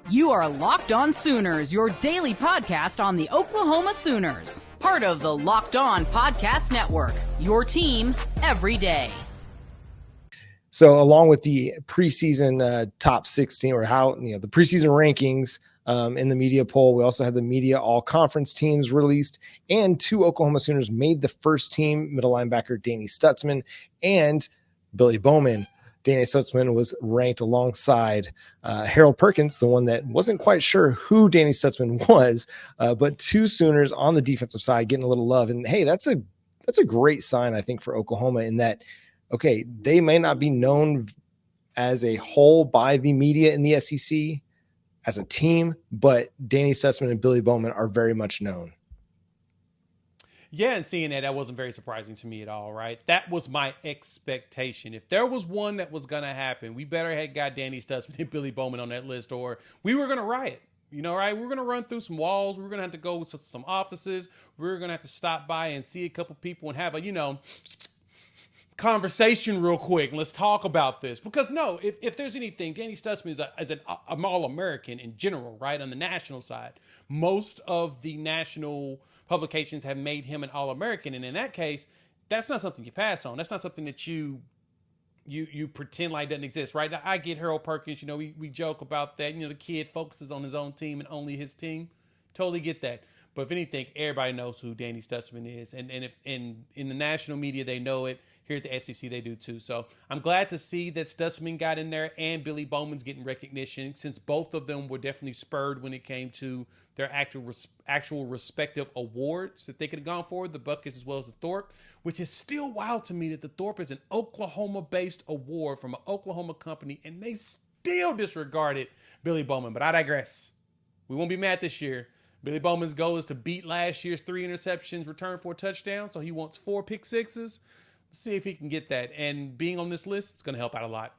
You are Locked On Sooners, your daily podcast on the Oklahoma Sooners. Part of the Locked On Podcast Network, your team every day. So along with the preseason top 16, or the preseason rankings in the media poll, we also had the media all conference teams released, and 2 Oklahoma Sooners made the first team: middle linebacker Danny Stutsman and Billy Bowman. Danny Stutsman was ranked alongside Harold Perkins, the one that wasn't quite sure who Danny Stutsman was, but 2 Sooners on the defensive side getting a little love. And hey, that's a great sign, I think, for Oklahoma, in that, okay, they may not be known as a whole by the media in the SEC as a team, but Danny Stutsman and Billy Bowman are very much known. Yeah, and seeing that wasn't very surprising to me at all, right? That was my expectation. If there was one that was going to happen, we better have got Danny Stutsman and Billy Bowman on that list, or we were going to riot. Right? We're going to run through some walls. We're going to have to go to some offices. We're going to have to stop by and see a couple people and have a, conversation real quick. Let's talk about this. Because, no, if there's anything, Danny Stutsman is an All-American in general, right, on the national side. Most of the national publications have made him an All-American, and in that case, that's not something you pass on. That's not something that you pretend like doesn't exist, right? Now, I get Harold Perkins. We joke about that. The kid focuses on his own team and only his team. Totally get that. But if anything, everybody knows who Danny Stutsman is, and if in the national media they know it. Here at the SEC, they do too. So I'm glad to see that Stutsman got in there and Billy Bowman's getting recognition, since both of them were definitely spurred when it came to their actual respective awards that they could have gone for, the Buckets as well as the Thorpe, which is still wild to me that the Thorpe is an Oklahoma-based award from an Oklahoma company, and they still disregarded Billy Bowman. But I digress. We won't be mad this year. Billy Bowman's goal is to beat last year's 3 interceptions returned for a touchdown, so he wants 4 pick sixes. See if he can get that, and being on this list, it's going to help out a lot.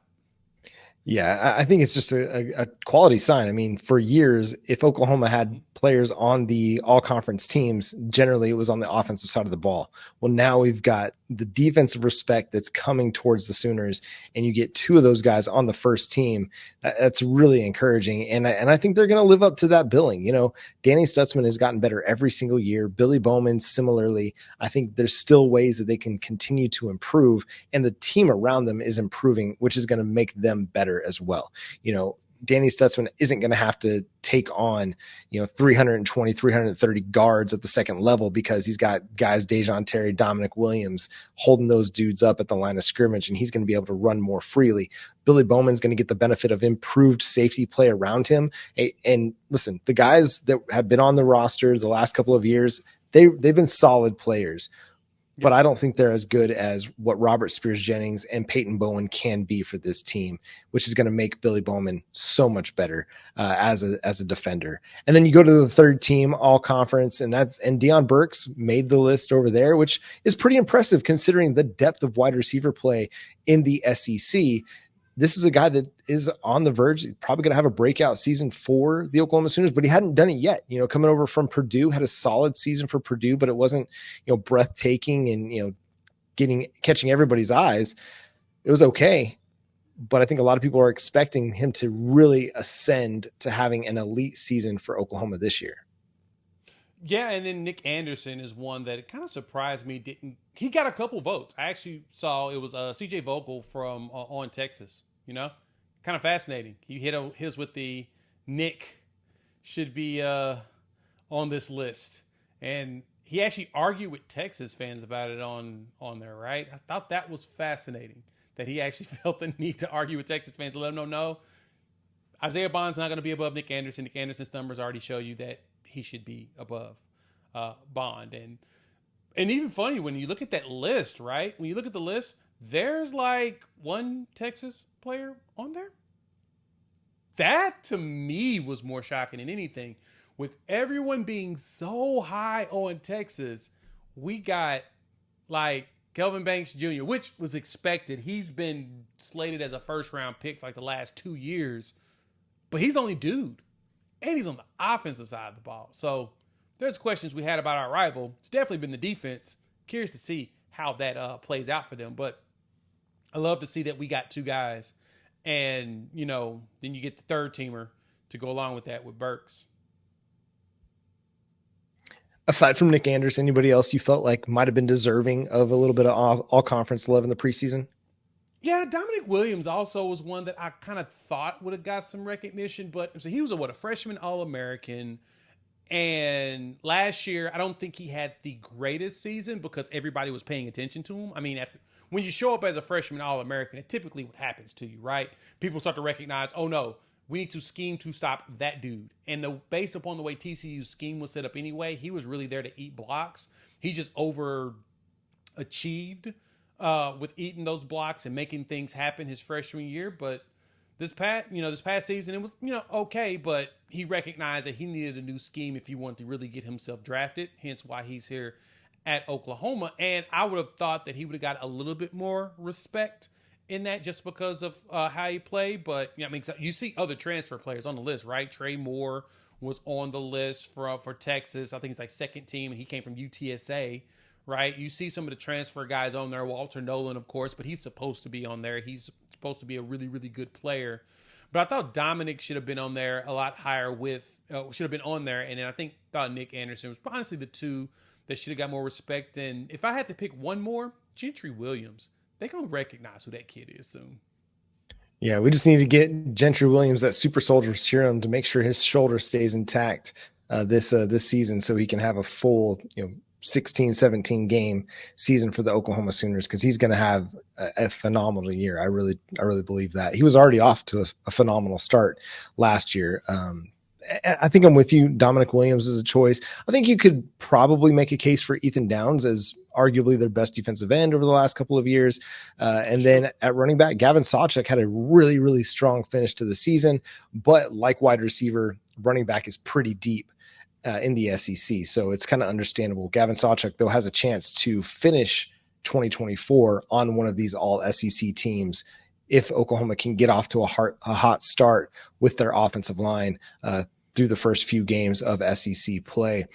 Yeah, I think it's just a quality sign. I mean, for years, if Oklahoma had players on the all-conference teams, generally it was on the offensive side of the ball. Well, now we've got the defensive respect that's coming towards the Sooners, and you get 2 of those guys on the first team. That's really encouraging, and I think they're going to live up to that billing. Danny Stutsman has gotten better every single year. Billy Bowman, similarly. I think there's still ways that they can continue to improve, and the team around them is improving, which is going to make them better as well. Danny Stutsman isn't going to have to take on, 320, 330 guards at the second level, because he's got guys, Dejon Terry, Dominic Williams, holding those dudes up at the line of scrimmage, and he's going to be able to run more freely. Billy Bowman's going to get the benefit of improved safety play around him. And listen, the guys that have been on the roster the last couple of years, they've been solid players. But I don't think they're as good as what Robert Spears-Jennings and Peyton Bowen can be for this team, which is going to make Billy Bowman so much better as a defender. And then you go to the third team, all conference, and Deion Burks made the list over there, which is pretty impressive considering the depth of wide receiver play in the SEC. This is a guy that is on the verge. He's probably going to have a breakout season for the Oklahoma Sooners, but he hadn't done it yet. Coming over from Purdue, had a solid season for Purdue, but it wasn't, breathtaking and, catching everybody's eyes. It was okay, but I think a lot of people are expecting him to really ascend to having an elite season for Oklahoma this year. Yeah, and then Nick Anderson is one that kind of surprised me. He got a couple votes. I actually saw it was CJ Vogel from On Texas. Kind of fascinating. He hit his with the Nick should be on this list, and he actually argued with Texas fans about it on there. Right? I thought that was fascinating that he actually felt the need to argue with Texas fans to let them know, no, Isaiah Bond's not going to be above Nick Anderson. Nick Anderson's numbers already show you that he should be above Bond. And even funny, when you look at that list, right? When you look at the list, there's like one Texas player on there. That, to me, was more shocking than anything. With everyone being so high on Texas, we got like Kelvin Banks Jr., which was expected. He's been slated as a first-round pick for like the last 2 years. But he's the only dude. And he's on the offensive side of the ball. So there's questions we had about our rival. It's definitely been the defense. Curious to see how that plays out for them. But I love to see that we got 2 guys. And, then you get the third teamer to go along with that with Burks. Aside from Nick Anderson, anybody else you felt like might have been deserving of a little bit of all conference love in the preseason? Yeah, Dominic Williams also was one that I kind of thought would have got some recognition, but so he was a freshman All-American. And last year, I don't think he had the greatest season because everybody was paying attention to him. I mean, when you show up as a freshman All-American, it typically what happens to you, right? People start to recognize, oh no, we need to scheme to stop that dude. And based upon the way TCU's scheme was set up anyway, he was really there to eat blocks. He just overachieved with eating those blocks and making things happen his freshman year. But this past season, it was, okay, but he recognized that he needed a new scheme if he wanted to really get himself drafted, hence why he's here at Oklahoma. And I would have thought that he would have got a little bit more respect in that just because of how he played. But, you see other transfer players on the list, right? Trey Moore was on the list for Texas. I think it's like second team, and he came from UTSA, right? You see some of the transfer guys on there, Walter Nolan, of course, but he's supposed to be on there. He's supposed to be a really, really good player. But I thought Dominic should have been on there a lot higher should have been on there. And then I thought Nick Anderson was honestly the two that should have got more respect. And if I had to pick one more, Gentry Williams, they're going to recognize who that kid is soon. Yeah, we just need to get Gentry Williams that super soldier serum to make sure his shoulder stays intact this season so he can have a full, 16, 17 game season for the Oklahoma Sooners, because he's going to have a phenomenal year. I really believe that. He was already off to a phenomenal start last year. I think I'm with you. Dominic Williams is a choice. I think you could probably make a case for Ethan Downs as arguably their best defensive end over the last couple of years. And then at running back, Gavin Sawchuk had a really, really strong finish to the season, but like wide receiver, running back is pretty deep in the SEC. So it's kind of understandable. Gavin Sawchuk, though, has a chance to finish 2024 on one of these all SEC teams if Oklahoma can get off to a hot start with their offensive line through the first few games of SEC play.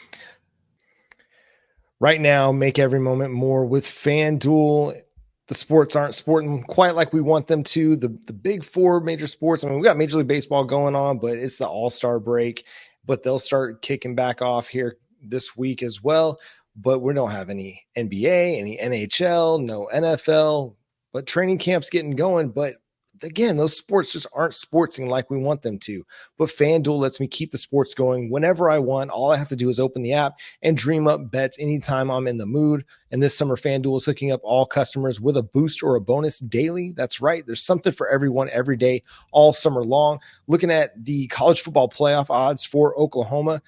Right now, make every moment more with FanDuel. The sports aren't sporting quite like we want them to. The big four major sports, we got Major League Baseball going on, but it's the All-Star break. But they'll start kicking back off here this week as well. But we don't have any NBA, any NHL, no NFL, but training camp's getting going. But again, those sports just aren't sportsing like we want them to. But FanDuel lets me keep the sports going whenever I want. All I have to do is open the app and dream up bets anytime I'm in the mood. And this summer, FanDuel is hooking up all customers with a boost or a bonus daily. That's right. There's something for everyone every day, all summer long. Looking at the college football playoff odds for Oklahoma,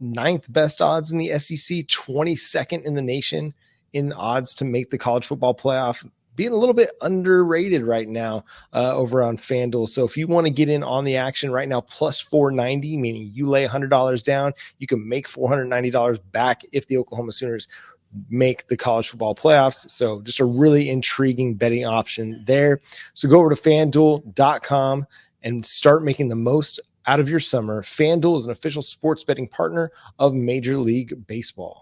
9th best odds in the SEC, 22nd in the nation in odds to make the college football playoff. Being a little bit underrated right now over on FanDuel. So if you want to get in on the action right now, plus 490, meaning you lay $100 down, you can make $490 back if the Oklahoma Sooners make the college football playoffs. So just a really intriguing betting option there. So go over to FanDuel.com and start making the most out of your summer. FanDuel is an official sports betting partner of Major League Baseball.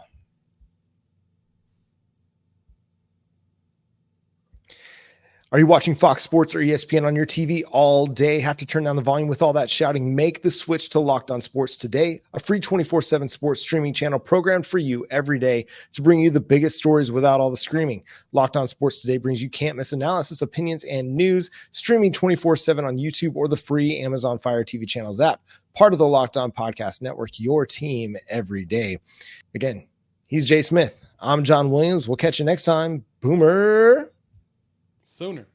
Are you watching Fox Sports or ESPN on your TV all day? Have to turn down the volume with all that shouting? Make the switch to Locked On Sports today, a free 24/7 sports streaming channel programmed for you every day to bring you the biggest stories without all the screaming. Locked On Sports today brings you can't miss analysis, opinions, and news, streaming 24/7 on YouTube or the free Amazon Fire TV channels app. Part of the Locked On Podcast Network, your team every day. Again, he's Jay Smith. I'm John Williams. We'll catch you next time. Boomer Sooner.